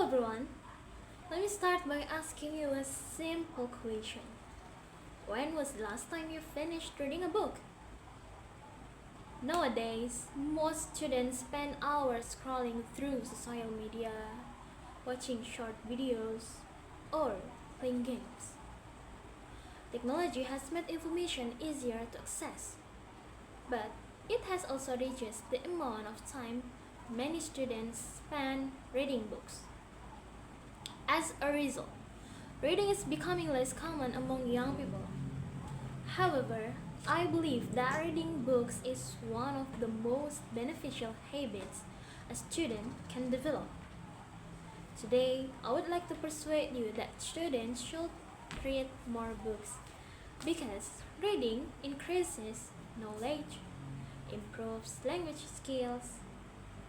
everyone, let me start by asking you a simple question. When was the last time you finished reading a book? Nowadays, most students spend hours scrolling through social media, watching short videos, or playing games. Technology has made information easier to access, but it has also reduced the amount of time many students spend reading books. As a result, reading is becoming less common among young people. However, I believe that reading books is one of the most beneficial habits a student can develop. Today, I would like to persuade you that students should read more books because reading increases knowledge, improves language skills,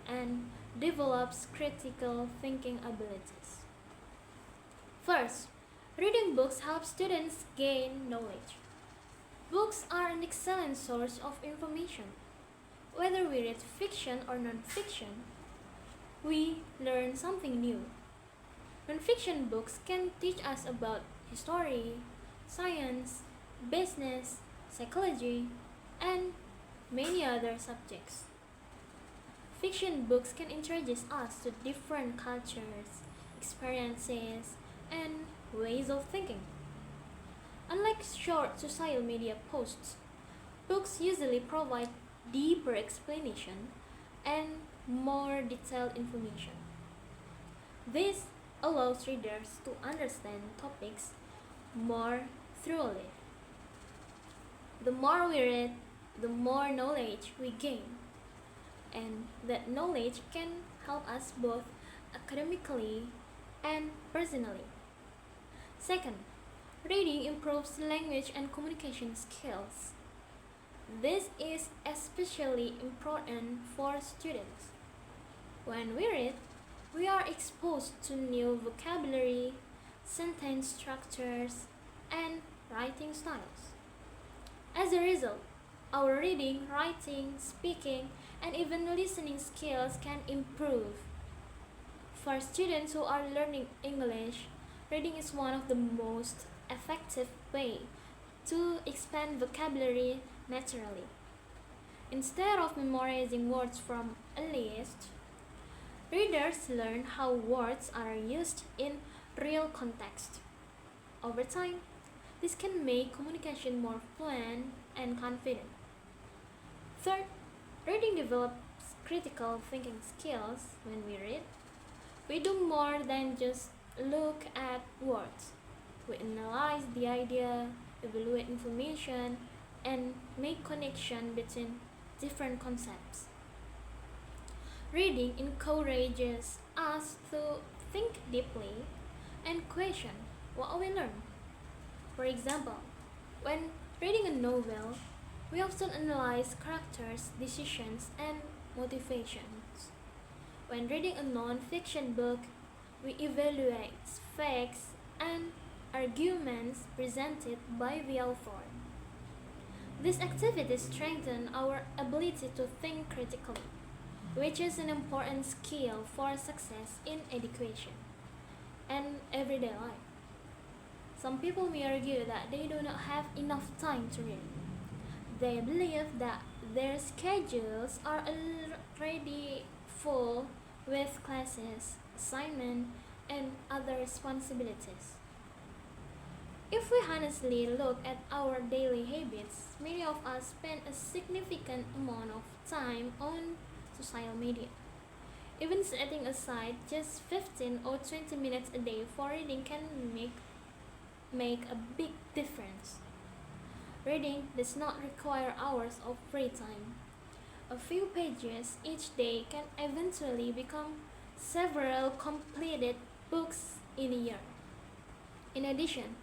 and develops critical thinking abilities. First, reading books helps students gain knowledge. Books are an excellent source of information. Whether we read fiction or non-fiction, we learn something new. Non-fiction books can teach us about history, science, business, psychology, and many other subjects. Fiction books can introduce us to different cultures, experiences, and ways of thinking. Unlike short social media posts, books usually provide deeper explanation and more detailed information. This allows readers to understand topics more thoroughly. The more we read, the more knowledge we gain, and that knowledge can help us both academically and personally. Second, reading improves language and communication skills. This is especially important for students. When we read, we are exposed to new vocabulary, sentence structures, and writing styles. As a result, our reading, writing, speaking, and even listening skills can improve. For students who are learning English, reading is one of the most effective ways to expand vocabulary naturally. Instead of memorizing words from a list, readers learn how words are used in real context. Over time, this can make communication more fluent and confident. Third, reading develops critical thinking skills. When we read, we do more than just look at words. We analyze the idea, evaluate information, and make connection between different concepts. Reading encourages us to think deeply and question what we learn. For example, when reading a novel, we often analyze characters, decisions, and motivations. When reading a non-fiction book, we evaluate facts and arguments presented by the author. These activities strengthen our ability to think critically, which is an important skill for success in education and everyday life. Some people may argue that they do not have enough time to read. They believe that their schedules are already full with classes, assignments, and other responsibilities. If we honestly look at our daily habits, many of us spend a significant amount of time on social media. Even setting aside just 15 or 20 minutes a day for reading can make a big difference. Reading does not require hours of free time. A few pages each day can eventually become several completed books in a year. In addition,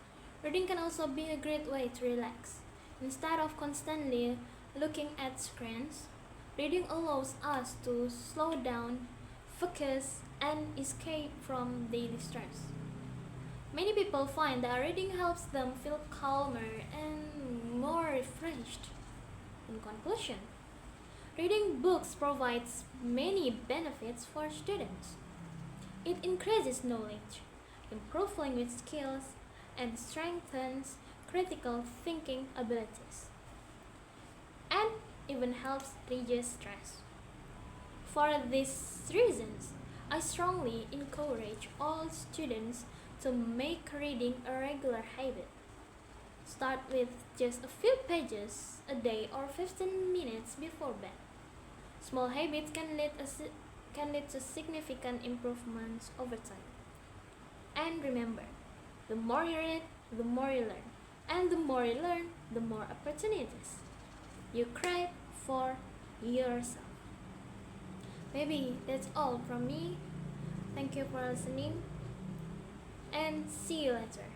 reading can also be a great way to relax. Instead of constantly looking at screens, reading allows us to slow down, focus, and escape from daily stress. Many people find that reading helps them feel calmer and more refreshed. In conclusion, reading books provides many benefits for students. It increases knowledge, improves language skills, and strengthens critical thinking abilities, and even helps reduce stress. For these reasons, I strongly encourage all students to make reading a regular habit. Start with just a few pages a day or 15 minutes before bed. Small habits can lead to significant improvements over time. And remember, the more you read, the more you learn. And the more you learn, the more opportunities you create for yourself. Maybe that's all from me. Thank you for listening, and see you later.